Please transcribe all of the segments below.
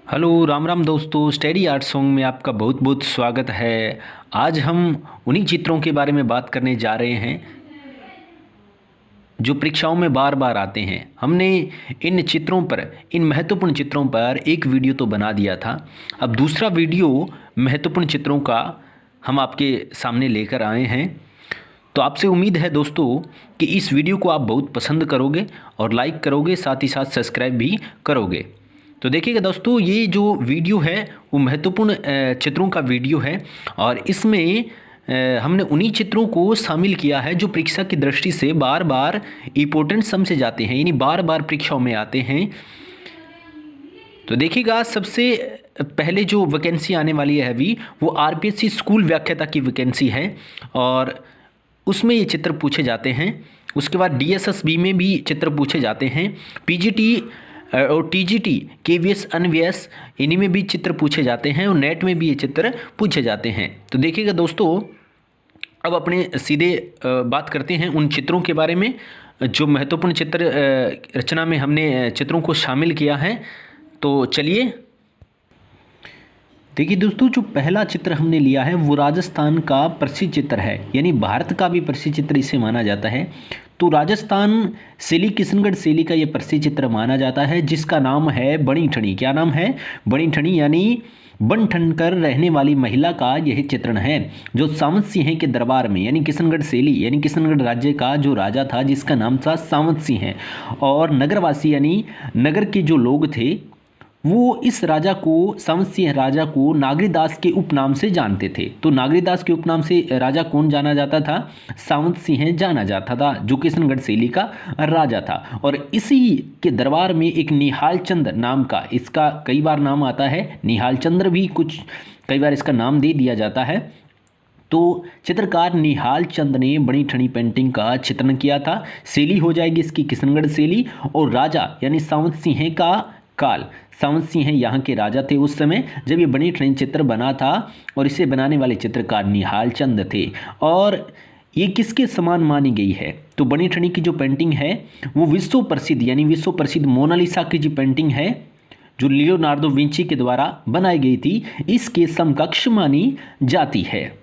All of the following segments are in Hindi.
हेलो राम राम दोस्तों, स्टडी आर्ट सॉन्ग में आपका बहुत बहुत स्वागत है। आज हम उन्हीं चित्रों के बारे में बात करने जा रहे हैं जो परीक्षाओं में बार बार आते हैं। हमने इन चित्रों पर, इन महत्वपूर्ण चित्रों पर एक वीडियो तो बना दिया था। अब दूसरा वीडियो महत्वपूर्ण चित्रों का हम आपके सामने लेकर आए हैं। तो आपसे उम्मीद है दोस्तों कि इस वीडियो को आप बहुत पसंद करोगे और लाइक करोगे, साथ ही साथ सब्सक्राइब भी करोगे। तो देखिएगा दोस्तों, ये जो वीडियो है वो महत्वपूर्ण चित्रों का वीडियो है और इसमें हमने उन्हीं चित्रों को शामिल किया है जो परीक्षा की दृष्टि से बार बार इम्पोर्टेंट समझे जाते हैं, यानी बार बार परीक्षाओं में आते हैं। तो देखिएगा, सबसे पहले जो वैकेंसी आने वाली है अभी वो आरपीएससी स्कूल व्याख्याता की वैकेंसी है और उसमें ये चित्र पूछे जाते हैं। उसके बाद डीएसएसबी में भी चित्र पूछे जाते हैं। पीजीटी और टीजीटी केवीएस अनवीएस इन्हीं में भी चित्र पूछे जाते हैं और नेट में भी ये चित्र पूछे जाते हैं। तो देखिएगा दोस्तों, अब अपने सीधे बात करते हैं उन चित्रों के बारे में जो महत्वपूर्ण चित्र रचना में हमने चित्रों को शामिल किया है। तो चलिए देखिए दोस्तों, जो पहला चित्र हमने लिया है वो राजस्थान का प्रसिद्ध चित्र है, यानी भारत का भी प्रसिद्ध चित्र इसे माना जाता है। तो राजस्थान शैली, किशनगढ़ शैली का ये प्रसिद्ध चित्र माना जाता है जिसका नाम है बणी ठनी। क्या नाम है? बणी ठनी, यानी बन ठन कर रहने वाली महिला का यह चित्रण है जो सावंत सिंह के दरबार में, यानी किशनगढ़ शैली, यानी किशनगढ़ राज्य का जो राजा था जिसका नाम था सावंत सिंह, और नगरवासी यानी नगर के जो लोग थे वो इस राजा को, सावंत सिंह राजा को नागरीदास के उपनाम से जानते थे। तो नागरीदास के उपनाम से राजा कौन जाना जाता था? सावंत सिंह जाना जाता था, जो किशनगढ़ शैली का राजा था। और इसी के दरबार में एक निहाल चंद नाम का, इसका कई बार नाम आता है, निहाल चंद्र भी कुछ कई बार इसका नाम दे दिया जाता है। तो चित्रकार निहाल चंद ने बणी ठनी पेंटिंग का चित्रण किया था। शैली हो जाएगी इसकी किशनगढ़ शैली, और राजा यानी सावंत सिंह का काल, सावंत सिंह यहाँ के राजा थे उस समय जब ये बणी ठनी चित्र बना था, और इसे बनाने वाले चित्रकार निहाल चंद थे। और ये किसके समान मानी गई है? तो बणी ठनी की जो पेंटिंग है वो विश्व प्रसिद्ध, यानी विश्व प्रसिद्ध मोनालिसा की जो पेंटिंग है जो लियोनार्डो विंची के द्वारा बनाई गई थी, इसके समकक्ष मानी जाती है।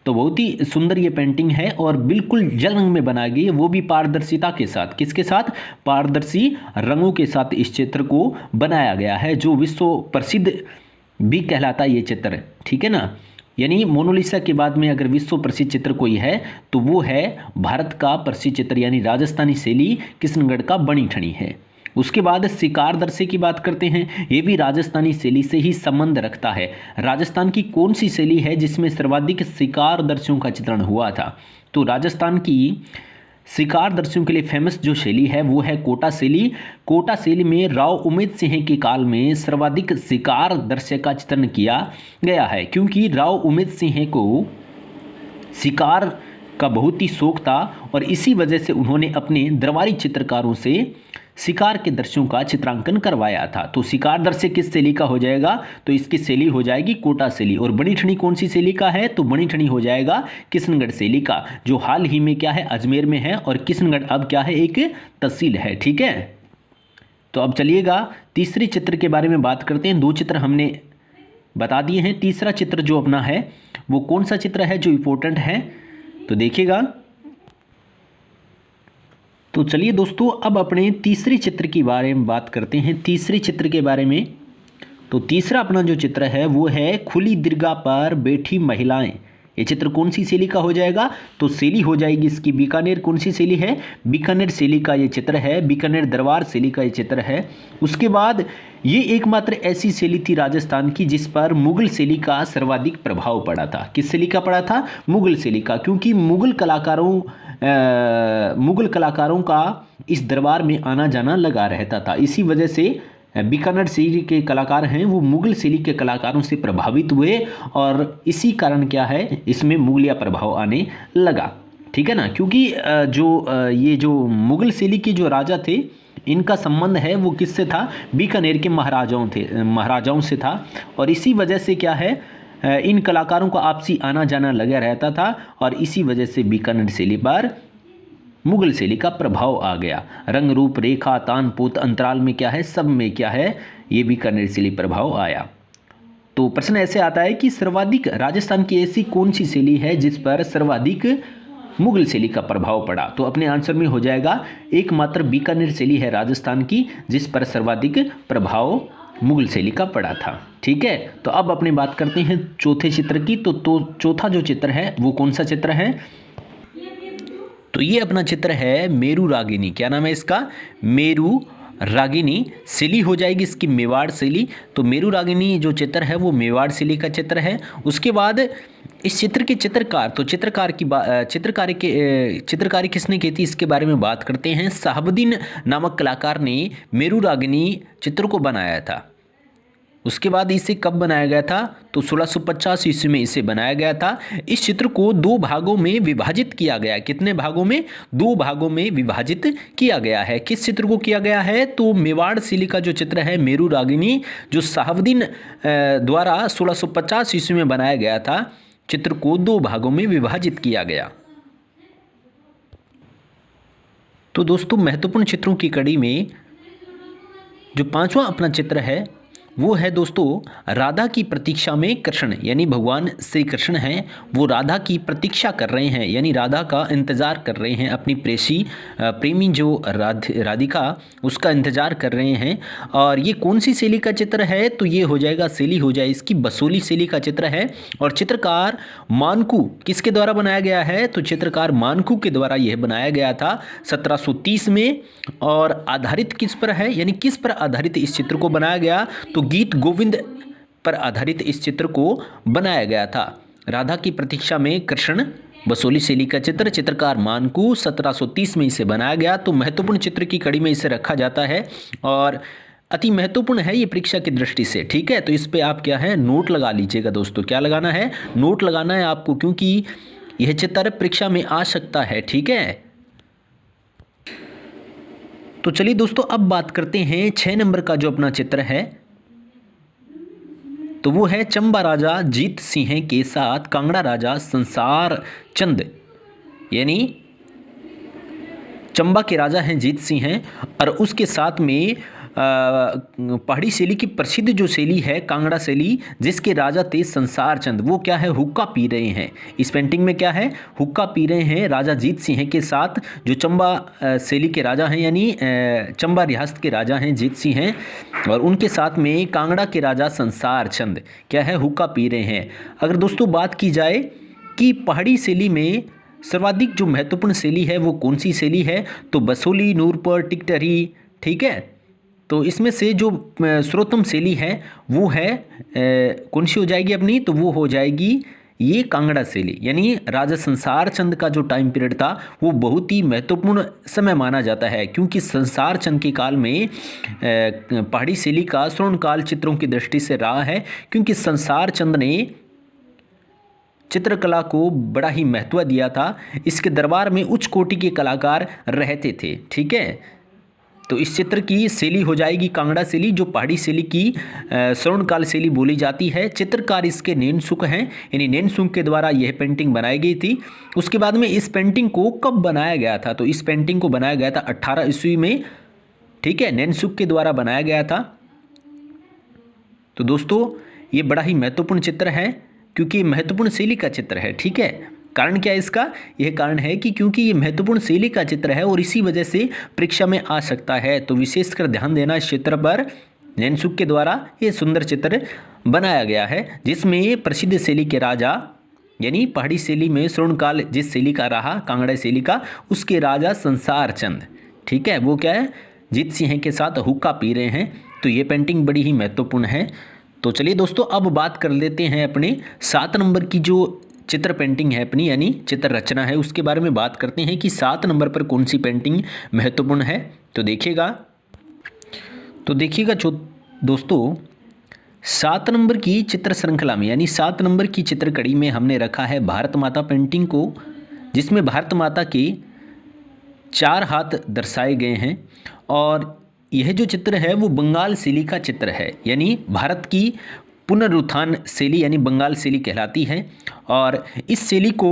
तो बहुत ही सुंदर ये पेंटिंग है और बिल्कुल जल रंग में बनाई गई है, वो भी पारदर्शिता के साथ। किसके साथ? पारदर्शी रंगों के साथ इस चित्र को बनाया गया है, जो विश्व प्रसिद्ध भी कहलाता है ये चित्र। ठीक है ना? यानी मोनालिसा के बाद में अगर विश्व प्रसिद्ध चित्र कोई है तो वो है भारत का प्रसिद्ध चित्र, यानी राजस्थानी शैली किशनगढ़ का बणी ठनी है। उसके बाद शिकार दृश्य की बात करते हैं। ये भी राजस्थानी शैली से ही संबंध रखता है। राजस्थान की कौन सी शैली है जिसमें सर्वाधिक शिकार दृश्यों का चित्रण हुआ था? तो राजस्थान की शिकार दृश्यों के लिए फेमस जो शैली है वो है कोटा शैली। कोटा शैली में राव उमेद सिंह के काल में सर्वाधिक शिकार दृश्य का चित्रण किया गया है, क्योंकि राव उमेद सिंह को शिकार का बहुत ही शौक था और इसी वजह से उन्होंने अपने दरबारी चित्रकारों से शिकार के दृश्यों का चित्रांकन करवाया था। तो शिकार दृश्य किस शैली का हो जाएगा? तो इसकी शैली हो जाएगी कोटा शैली। और बणी ठनी कौन सी शैली का है? तो बणी ठनी हो जाएगा किशनगढ़ शैली का, जो हाल ही में क्या है, अजमेर में है, और किशनगढ़ अब क्या है, एक तहसील है। ठीक है? तो अब चलिएगा तीसरे चित्र के बारे में बात करते हैं। दो चित्र हमने बता दिए हैं, तीसरा चित्र जो अपना है वो कौन सा चित्र है जो इम्पोर्टेंट है? तो देखिएगा, तो चलिए दोस्तों अब अपने तीसरे चित्र के बारे में बात करते हैं। तीसरे चित्र के बारे में, तो तीसरा अपना जो चित्र है वो है खुली दीर्घा पर बैठी महिलाएं। ये चित्र कौन सी शैली का हो जाएगा? तो शैली हो जाएगी इसकी बीकानेर। कौन सी शैली है? बीकानेर शैली का ये चित्र है, बीकानेर दरबार शैली का ये चित्र है। उसके बाद ये एकमात्र ऐसी शैली थी राजस्थान की जिस पर मुगल शैली का सर्वाधिक प्रभाव पड़ा था। किस शैली का पड़ा था? मुगल शैली का, क्योंकि मुगल कलाकारों का इस दरबार में आना जाना लगा रहता था। इसी वजह से बीकानेर शैली के कलाकार हैं वो मुगल शैली के कलाकारों से प्रभावित हुए और इसी कारण क्या है, इसमें मुगलिया प्रभाव आने लगा। ठीक है ना? क्योंकि ये जो मुगल शैली के जो राजा थे इनका संबंध है वो किससे था? बीकानेर के महाराजाओं से था, और इसी वजह से क्या है, इन कलाकारों का आपसी आना जाना लगा रहता था और इसी वजह से बीकानेर शैली पर मुगल शैली का प्रभाव आ गया। रंग रूप रेखा तान पोत अंतराल में क्या है, सब में क्या है, ये बीकानेर शैली प्रभाव आया। तो प्रश्न ऐसे आता है कि सर्वाधिक राजस्थान की ऐसी कौन सी शैली है जिस पर सर्वाधिक मुगल शैली का प्रभाव पड़ा। तो अपने आंसर में हो जाएगा एकमात्र बीकानेर शैली है राजस्थान की जिस पर सर्वाधिक प्रभाव मुगल शैली का पड़ा था। ठीक है, तो अब अपनी बात करते हैं चौथे चित्र की। तो चौथा जो चित्र है वो कौन सा चित्र है, तो ये अपना चित्र है मेरू रागिनी। क्या नाम है इसका, मेरू रागिनी शैली हो जाएगी इसकी मेवाड़ शैली। तो मेरू रागिनी जो चित्र है वो मेवाड़ शैली का चित्र है। उसके बाद इस चित्र के चित्रकार, तो चित्रकारी किसने की थी इसके बारे में बात करते हैं। शहाबुद्दीन नामक कलाकार ने मेरू रागिनी चित्र को बनाया था। उसके बाद इसे कब बनाया गया था, तो 1650 ईस्वी में इसे बनाया गया था। इस चित्र को 2 भागों में विभाजित किया गया। कितने भागों में, 2 भागों में विभाजित किया गया है। किस चित्र को किया गया है, तो मेवाड़ शैली का जो चित्र है मेरू रागिनी, जो शहाबुद्दीन द्वारा 1650 ईस्वी में बनाया गया था, चित्र को 2 भागों में विभाजित किया गया। तो दोस्तों महत्वपूर्ण चित्रों की कड़ी में जो 5वां अपना चित्र है वो है दोस्तों राधा की प्रतीक्षा में कृष्ण, यानी भगवान श्री कृष्ण हैं, वो राधा की प्रतीक्षा कर रहे हैं, यानी राधा का इंतज़ार कर रहे हैं। अपनी प्रेमी जो राधिका उसका इंतज़ार कर रहे हैं। और ये कौन सी शैली का चित्र है, तो ये हो जाएगा शैली हो जाए इसकी बसोली शैली का चित्र है। और चित्रकार मानकू किसके द्वारा बनाया गया है, तो चित्रकार मानकू के द्वारा यह बनाया गया था 1730 में। और आधारित किस पर है, यानी किस पर आधारित इस चित्र को बनाया गया, तो गीत गोविंद पर आधारित इस चित्र को बनाया गया था। राधा की प्रतीक्षा में कृष्ण बसोली शैली का चित्र, चित्रकार मानकू, 1730 में इसे बनाया गया। तो महत्वपूर्ण चित्र की कड़ी में इसे रखा जाता है और अति महत्वपूर्ण है ये परीक्षा की दृष्टि से। ठीक है, तो इस पे आप क्या है नोट लगा लीजिएगा दोस्तों। क्या लगाना है, नोट लगाना है आपको, क्योंकि यह चित्र परीक्षा में आ सकता है। ठीक है, तो चलिए दोस्तों अब बात करते हैं 6 नंबर का जो अपना चित्र है, तो वो है चंबा राजा जीत सिंह के साथ कांगड़ा राजा संसार चंद, यानी चंबा के राजा हैं जीत सिंह हैं और उसके साथ में पहाड़ी शैली की प्रसिद्ध जो शैली है कांगड़ा शैली, जिसके राजा थे संसार चंद, वो क्या है हुक्का पी रहे हैं। इस पेंटिंग में क्या है, हुक्का पी रहे हैं राजा जीत सिंह के साथ, जो चंबा शैली के राजा हैं, यानी चंबा रियासत के राजा हैं जीत सिंह हैं, और उनके साथ में कांगड़ा के राजा संसार चंद क्या है हुक्का पी रहे हैं। अगर दोस्तों बात की जाए कि पहाड़ी शैली में सर्वाधिक जो महत्वपूर्ण शैली है वो कौन सी शैली है, तो बसोली, नूरपुर, टिकटरी। ठीक है, तो इसमें से जो सर्वोत्तम शैली है वो है कौन सी हो जाएगी अपनी, तो वो हो जाएगी ये कांगड़ा शैली। यानी राजा संसार चंद का जो टाइम पीरियड था वो बहुत ही महत्वपूर्ण समय माना जाता है, क्योंकि संसार चंद के काल में पहाड़ी शैली का स्वर्ण काल चित्रों की दृष्टि से रहा है, क्योंकि संसार चंद ने चित्रकला को बड़ा ही महत्व दिया था। इसके दरबार में उच्च कोटि के कलाकार रहते थे। ठीक है, तो इस चित्र की शैली हो जाएगी कांगड़ा शैली, जो पहाड़ी शैली की स्वर्णकाल शैली बोली जाती है। चित्रकार इसके नैनसुख हैं, यानी नैनसुख के द्वारा यह पेंटिंग बनाई गई थी। उसके बाद में इस पेंटिंग को कब बनाया गया था, तो इस पेंटिंग को बनाया गया था 18 ईस्वी में। ठीक है, नैनसुख के द्वारा बनाया गया था। तो दोस्तों ये बड़ा ही महत्वपूर्ण चित्र है, क्योंकि महत्वपूर्ण शैली का चित्र है। ठीक है, कारण क्या है इसका, यह कारण है कि क्योंकि ये महत्वपूर्ण शैली का चित्र है और इसी वजह से परीक्षा में आ सकता है। तो विशेषकर ध्यान देना इस चित्र पर, नैनसुख के द्वारा ये सुंदर चित्र बनाया गया है, जिसमें प्रसिद्ध शैली के राजा, यानी पहाड़ी शैली में स्वर्णकाल जिस शैली का रहा कांगड़ा शैली का, उसके राजा संसार चंद, ठीक है, वो क्या है जीत सिंह के साथ हुक्का पी रहे हैं। तो ये पेंटिंग बड़ी ही महत्वपूर्ण है। तो चलिए दोस्तों अब बात कर लेते हैं अपने 7 नंबर की जो चित्र पेंटिंग है अपनी, यानी चित्र रचना है, उसके बारे में बात करते हैं कि 7 नंबर पर कौन सी पेंटिंग महत्वपूर्ण है। तो देखिएगा दोस्तों 7 नंबर की चित्र श्रृंखला में, यानी 7 नंबर की चित्र कड़ी में हमने रखा है भारत माता पेंटिंग को, जिसमें भारत माता के 4 हाथ दर्शाए गए हैं। और यह जो चित्र है वो बंगाल शैली का चित्र है, यानी भारत की पुनरुत्थान शैली यानी बंगाल शैली कहलाती है। और इस शैली को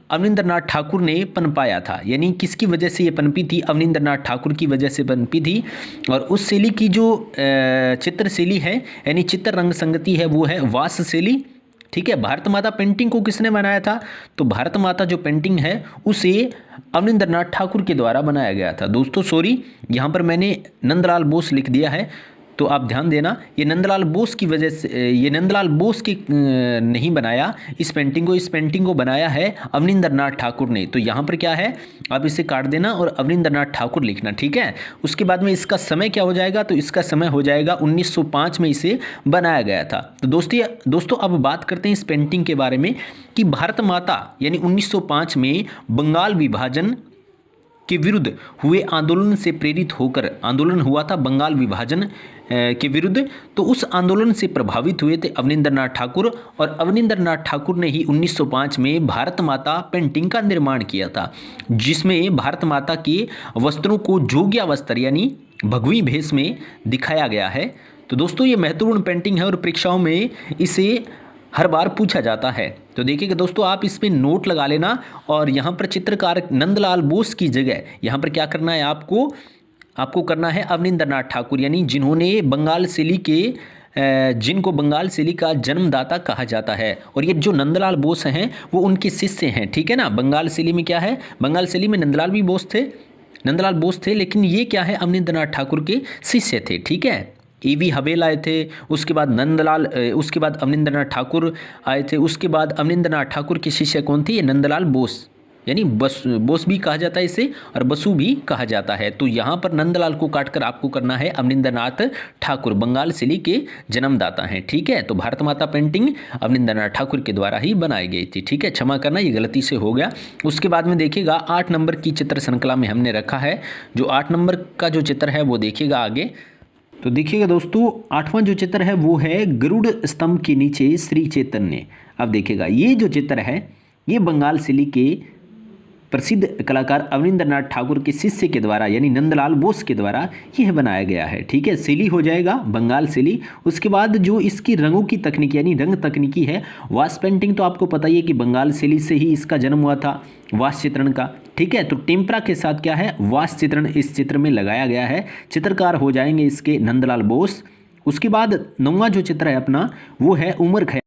अवनींद्रनाथ ठाकुर ने पनपाया था, यानी किसकी वजह से ये पनपी थी? अवनींद्रनाथ ठाकुर की वजह से पनपी थी। और उस शैली की जो चित्र शैली है यानी चित्र रंग संगति है वो है वास शैली। ठीक है, भारत माता पेंटिंग को किसने बनाया था? तो भारत माता जो पेंटिंग है उसे अवनींद्रनाथ ठाकुर के द्वारा बनाया गया था। दोस्तों सॉरी, यहाँ पर मैंने नंदलाल बोस लिख दिया है, तो आप ध्यान देना, ये नंदलाल बोस की वजह से, ये नंदलाल बोस की नहीं बनाया इस पेंटिंग को बनाया है अवनींद्रनाथ ठाकुर ने। तो यहाँ पर क्या है, आप इसे काट देना और अवनींद्रनाथ ठाकुर लिखना। ठीक है, उसके बाद में इसका समय क्या हो जाएगा? तो इसका समय हो जाएगा 1905 में इसे बनाया गया था। तो दोस्तों अब बात करते हैं इस पेंटिंग के बारे में कि भारत माता यानी 1905 में बंगाल विभाजन के विरुद्ध हुए आंदोलन से प्रेरित होकर, आंदोलन हुआ था बंगाल विभाजन के विरुद्ध, तो उस आंदोलन से प्रभावित हुए थे अवनींद्रनाथ ठाकुर। और अवनींद्रनाथ ठाकुर ने ही 1905 में भारत माता पेंटिंग का निर्माण किया था, जिसमें भारत माता के वस्त्रों को जोग्या वस्त्र यानी भगवी भेष में दिखाया गया है। तो दोस्तों ये महत्वपूर्ण पेंटिंग है और परीक्षाओं में इसे हर बार पूछा जाता है। तो देखिएगा दोस्तों, आप इस पे नोट लगा लेना। और यहाँ पर चित्रकार नंदलाल बोस की जगह यहाँ पर क्या करना है, आपको करना है अवनींद्रनाथ ठाकुर, यानी जिन्होंने बंगाल शैली के जिनको बंगाल शैली का जन्मदाता कहा जाता है। और ये जो नंदलाल बोस हैं वो उनके शिष्य हैं। ठीक है ना, बंगाल शैली में क्या है, बंगाल शैली में नंदलाल बोस थे, लेकिन ये क्या है, अवनींद्रनाथ ठाकुर के शिष्य थे। ठीक है, E.V. हवेल आए थे, उसके बाद उसके बाद अवनींद्रनाथ ठाकुर आए थे, उसके बाद अवनींद्रनाथ ठाकुर के शिष्य कौन थे? ये नंदलाल बोस, यानी बोस भी कहा जाता है इसे और बसु भी कहा जाता है। तो यहाँ पर नंदलाल को काटकर आपको करना है अवनींद्रनाथ ठाकुर, बंगाल शैली के जन्मदाता हैं। ठीक है, तो भारत माता पेंटिंग अवनींद्रनाथ ठाकुर के द्वारा ही बनाई गई थी। ठीक है, क्षमा करना ये गलती से हो गया। उसके बाद में देखिएगा 8 नंबर की चित्र श्रृंखला में हमने रखा है, जो 8 नंबर का जो चित्र है वो देखिएगा आगे। तो देखिएगा दोस्तों, 8वां जो चित्र है वो है गरुड़ स्तंभ के नीचे श्री चैतन्य। अब देखिएगा ये जो चित्र है ये बंगाल शैली के प्रसिद्ध कलाकार अवनींद्रनाथ ठाकुर के शिष्य के द्वारा यानी नंदलाल बोस के द्वारा यह बनाया गया है। ठीक है, शैली हो जाएगा बंगाल शैली। उसके बाद जो इसकी रंगों की तकनीक यानी रंग तकनीकी है, वास पेंटिंग तो आपको पता ही है कि बंगाल शैली से ही इसका जन्म हुआ था, वास चित्रण का। ठीक है, तो टेम्परा के साथ क्या है, वास चित्रण इस चित्र में लगाया गया है। चित्रकार हो जाएंगे इसके नंदलाल बोस। उसके बाद 9वां जो चित्र है अपना वो है उमर खयाम।